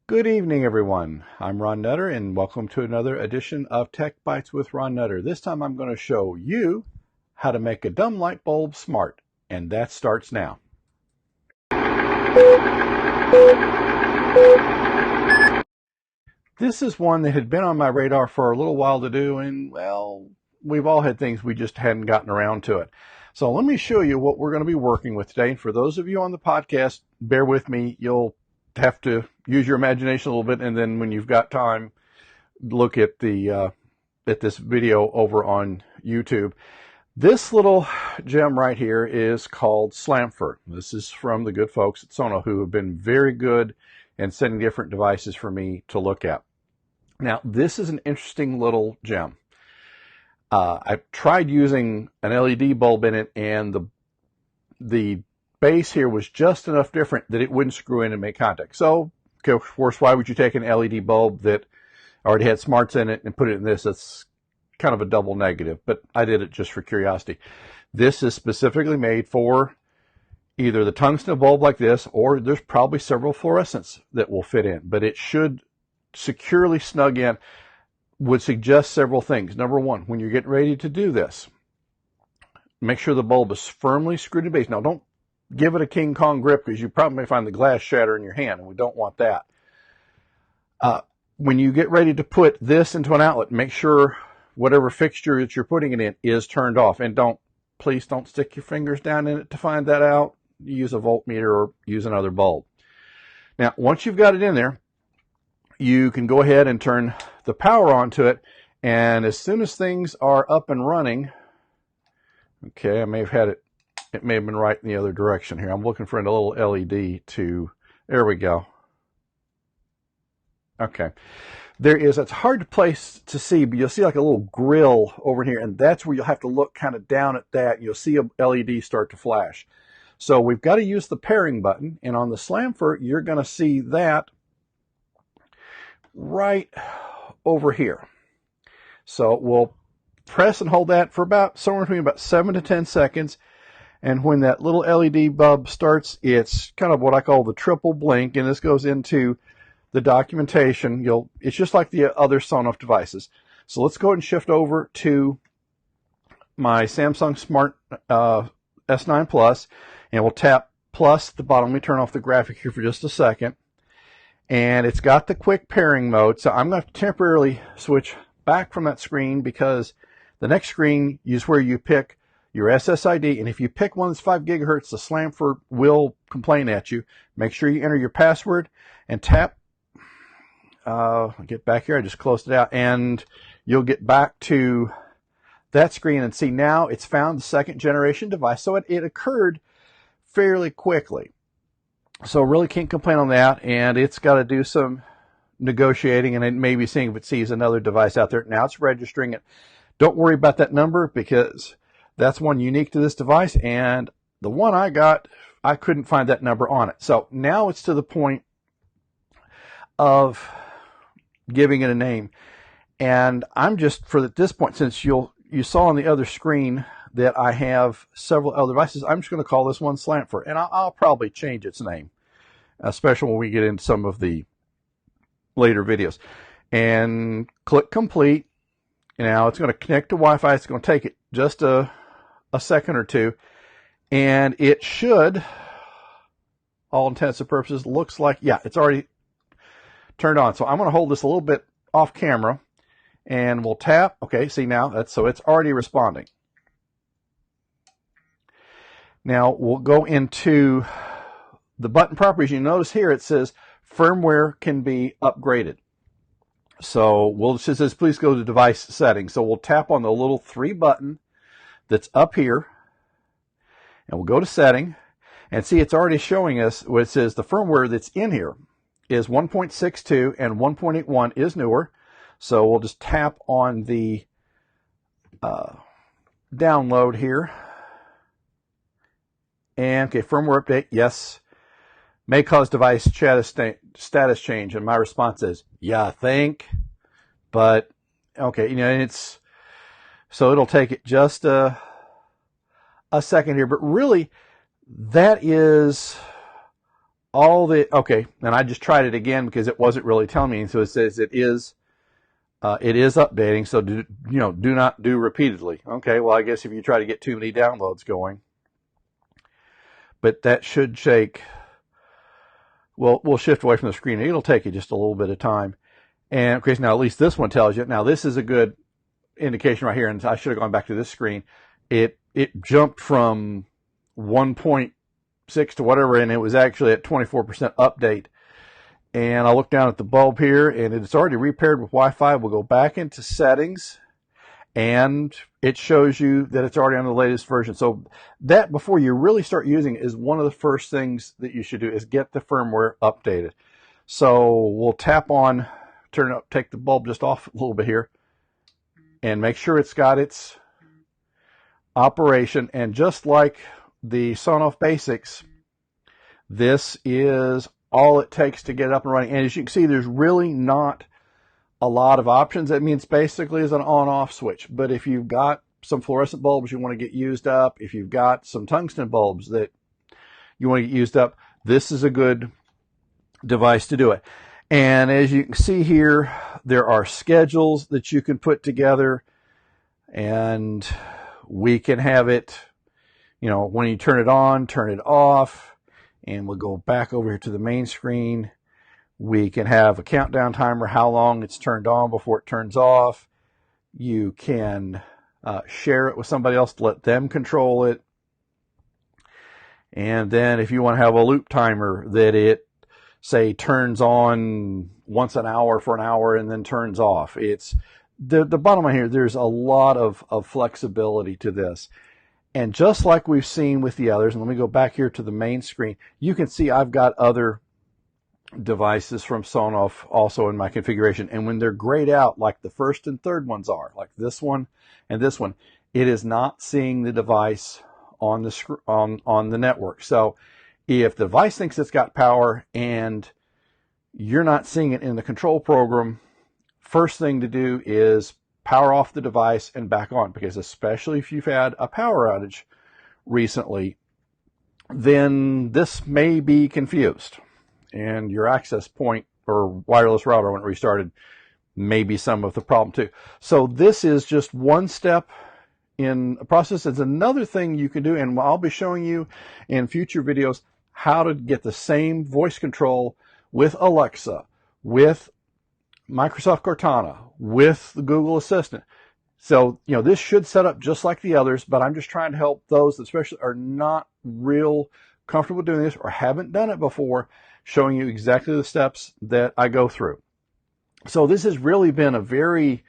Good evening, everyone. I'm Ron Nutter, and welcome to another edition of Techbytes with Ron Nutter. This time I'm going to show you how to make a dumb light bulb smart, and that starts now. This is one that had been on my radar for a little while to do, and well, we've all had things we just hadn't gotten around to it. So let me show you what we're going to be working with today. And for those of you on the podcast, bear with me. You'll have to use your imagination a little bit, and then when you've got time, look at the at this video over on YouTube. This little gem right here is called Slampher. This is from the good folks at Sonoff, who have been very good in sending different devices for me to look at. Now, this is an interesting little gem. I've tried using an LED bulb in it, and the base here was just enough different that it wouldn't screw in and make contact. So, of course, why would you take an LED bulb that already had smarts in it and put it in this? That's kind of a double negative, but I did it just for curiosity. This is specifically made for either the tungsten bulb like this, or there's probably several fluorescents that will fit in, but it should securely snug in. Would suggest several things. Number one, when you're getting ready to do this, make sure the bulb is firmly screwed in base. Now, don't give it a King Kong grip, because you probably may find the glass shatter in your hand, and we don't want that. When you get ready to put this into an outlet, make sure whatever fixture that you're putting it in is turned off. And please don't stick your fingers down in it to find that out. Use a voltmeter or use another bulb. Now, once you've got it in there, you can go ahead and turn the power onto it. And as soon as things are up and running, okay, I may have had it. It may have been right in the other direction here. I'm looking for a little LED to, there we go. Okay. It's hard to place to see, but you'll see like a little grill over here, and that's where you'll have to look kind of down at that, and you'll see a LED start to flash. So we've got to use the pairing button, and on the Slampher, you're going to see that right over here. So we'll press and hold that for somewhere between about 7 to 10 seconds. And when that little LED bulb starts, it's kind of what I call the triple blink, and this goes into the documentation. It's just like the other Sonoff devices. So let's go ahead and shift over to my Samsung Smart S9 Plus, and we'll tap plus at the bottom. Let me turn off the graphic here for just a second. And it's got the quick pairing mode, so I'm going to temporarily switch back from that screen, because the next screen is where you pick your SSID, and if you pick one that's 5 gigahertz, the Slampher will complain at you. Make sure you enter your password and tap. I'll get back here. I just closed it out, and you'll get back to that screen and see now it's found the second generation device. So it occurred fairly quickly. So really can't complain on that, and it's got to do some negotiating, and it may be seeing if it sees another device out there. Now it's registering it. Don't worry about that number, because that's one unique to this device, and the one I got, I couldn't find that number on it. So now it's to the point of giving it a name. And I'm just, for this point, since you saw on the other screen that I have several other devices, I'm just going to call this one Slampher, and I'll probably change its name, especially when we get into some of the later videos. And click complete. Now it's going to connect to Wi-Fi. It's going to take it just a second or two, and it should, all intents and purposes, looks like, yeah, it's already turned on. So I'm going to hold this a little bit off camera, and we'll tap. Okay, see now, so it's already responding. Now we'll go into the button properties. You notice here it says firmware can be upgraded. So it says please go to device settings. So we'll tap on the little 3 button that's up here, and we'll go to setting, and see it's already showing us what it says. The firmware that's in here is 1.62, and 1.81 is newer. So we'll just tap on the download here, and okay, firmware update, yes, may cause device status change, and my response is, yeah, I think, but okay, it's, so it'll take it just a second here, but really that is okay, and I just tried it again because it wasn't really telling me. And so it says it is updating. So do not do repeatedly. Okay, well I guess if you try to get too many downloads going, but that should take. Well, we'll shift away from the screen. It'll take you just a little bit of time. And of course, now at least this one tells you. Now this is a good indication right here, and I should have gone back to this screen. It jumped from 1.6 to whatever, and it was actually at 24% update. And I look down at the bulb here, and it's already repaired with Wi-Fi. We'll go back into settings, and it shows you that it's already on the latest version. So that, before you really start using it, is one of the first things that you should do, is get the firmware updated. So we'll tap on, turn it up, take the bulb just off a little bit here, and make sure it's got its operation. And just like the Sonoff Basics, this is all it takes to get it up and running. And as you can see, there's really not a lot of options. That means basically is an on-off switch. But if you've got some fluorescent bulbs you want to get used up, if you've got some tungsten bulbs that you want to get used up, this is a good device to do it. And as you can see here, there are schedules that you can put together, and we can have it, when you turn it on, turn it off, and we'll go back over here to the main screen. We can have a countdown timer, how long it's turned on before it turns off. You can share it with somebody else to let them control it. And then if you want to have a loop timer that it, say, turns on once an hour for an hour and then turns off. It's the bottom line here, there's a lot of flexibility to this. And just like we've seen with the others, and let me go back here to the main screen, you can see I've got other devices from Sonoff also in my configuration. And when they're grayed out, like the first and third ones are, like this one and this one, it is not seeing the device on the on the network. So if the device thinks it's got power and you're not seeing it in the control program, first thing to do is power off the device and back on, because especially if you've had a power outage recently, then this may be confused. And your access point or wireless router, when it restarted, may be some of the problem too. So this is just one step in a process. It's another thing you can do, and I'll be showing you in future videos how to get the same voice control with Alexa, with Microsoft Cortana, with the Google Assistant. So, this should set up just like the others, but I'm just trying to help those that especially are not real comfortable doing this or haven't done it before, showing you exactly the steps that I go through. So this has really been a very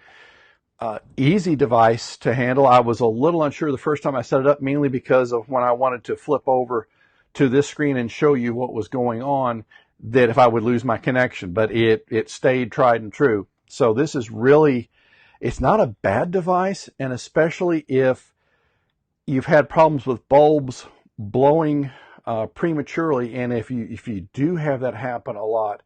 easy device to handle. I was a little unsure the first time I set it up, mainly because of when I wanted to flip over to this screen and show you what was going on, that if I would lose my connection, but it stayed tried and true. So this is really, it's not a bad device, and especially if you've had problems with bulbs blowing prematurely, and if you do have that happen a lot,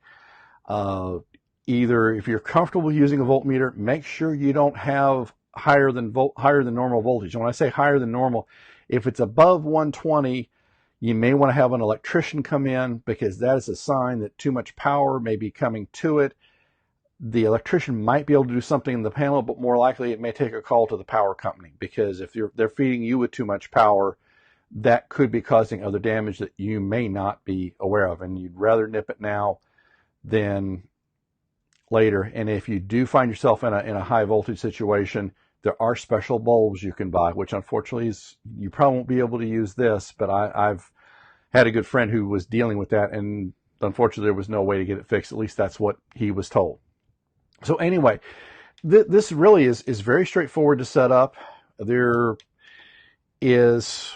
either if you're comfortable using a voltmeter, make sure you don't have higher than normal voltage. And when I say higher than normal, if it's above 120, you may want to have an electrician come in, because that is a sign that too much power may be coming to it. The electrician might be able to do something in the panel, but more likely it may take a call to the power company, because if they're feeding you with too much power, that could be causing other damage that you may not be aware of, and you'd rather nip it now than later. And if you do find yourself in a high voltage situation, there are special bulbs you can buy, which unfortunately you probably won't be able to use this, but I've had a good friend who was dealing with that, and unfortunately there was no way to get it fixed. At least that's what he was told. So anyway, this really is very straightforward to set up. There is,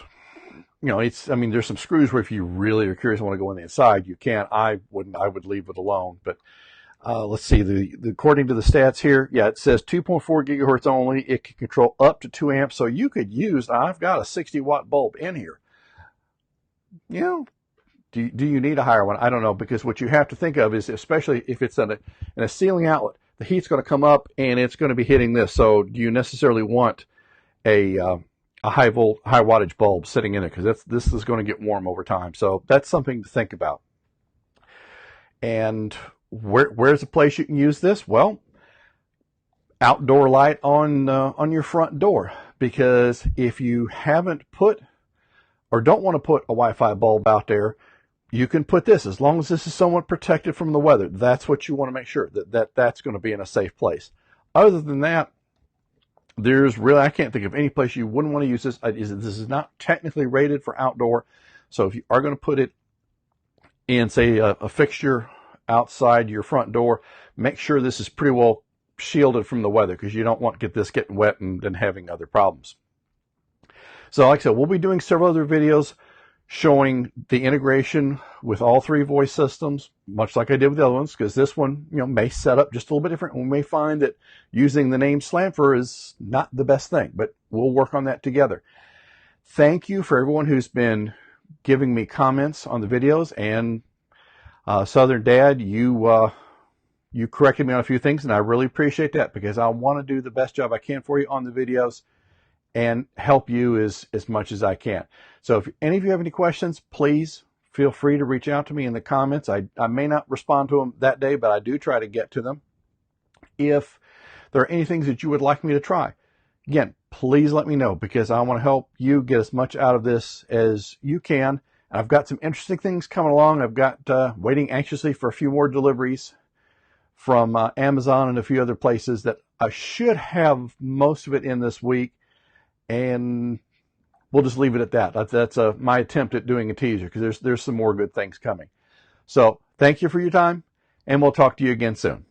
there's some screws where if you really are curious and want to go on the inside, you can. I wouldn't. I would leave it alone. But let's see. According to the stats here, yeah, it says 2.4 gigahertz only. It can control up to 2 amps. So you could use, I've got a 60-watt bulb in here. Do you need a higher one? I don't know, because what you have to think of is, especially if it's in a ceiling outlet, the heat's going to come up and it's going to be hitting this. So do you necessarily want a high wattage bulb sitting in it? Because this is going to get warm over time. So that's something to think about. And where's a place you can use this? Well, outdoor light on your front door, because if you haven't put or don't want to put a Wi-Fi bulb out there, you can put this, as long as this is somewhat protected from the weather. That's what you want to make sure that's going to be in a safe place. Other than that, there's really, I can't think of any place you wouldn't want to use this. This is not technically rated for outdoor. So if you are going to put it in, say, a fixture outside your front door, make sure this is pretty well shielded from the weather, because you don't want to get this getting wet and then having other problems. So like I said, we'll be doing several other videos showing the integration with all three voice systems, much like I did with the other ones, because this one, may set up just a little bit different. We may find that using the name Slampher is not the best thing, but we'll work on that together. Thank you for everyone who's been giving me comments on the videos, and Southern Dad, you corrected me on a few things, and I really appreciate that, because I want to do the best job I can for you on the videos and help you as much as I can. So if any of you have any questions, please feel free to reach out to me in the comments. I may not respond to them that day, but I do try to get to them. If there are any things that you would like me to try, again, please let me know, because I want to help you get as much out of this as you can. I've got some interesting things coming along. I've got waiting anxiously for a few more deliveries from Amazon and a few other places that I should have most of it in this week. And we'll just leave it at that. That's my attempt at doing a teaser, because there's some more good things coming. So thank you for your time, and we'll talk to you again soon.